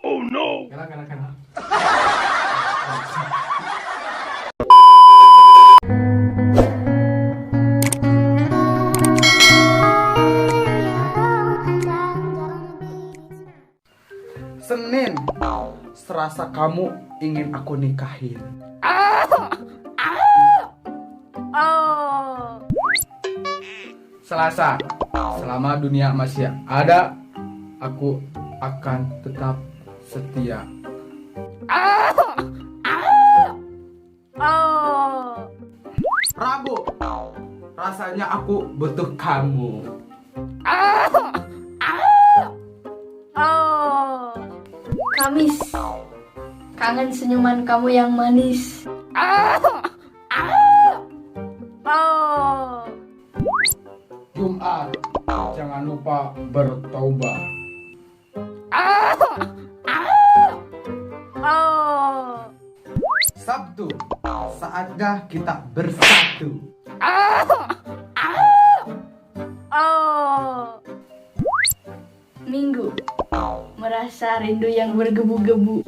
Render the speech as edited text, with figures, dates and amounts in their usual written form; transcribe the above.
Oh no. Kena. Senin, serasa kamu ingin aku nikahin. Selasa, selama dunia masih ada, aku akan tetap setia. Rabu, rasanya aku butuh kamu. Kamis, kangen senyuman kamu yang manis. Jumat, jangan lupa bertaubat. Sabtu, saatnya kita bersatu. Minggu, merasa rindu yang bergebu-gebu.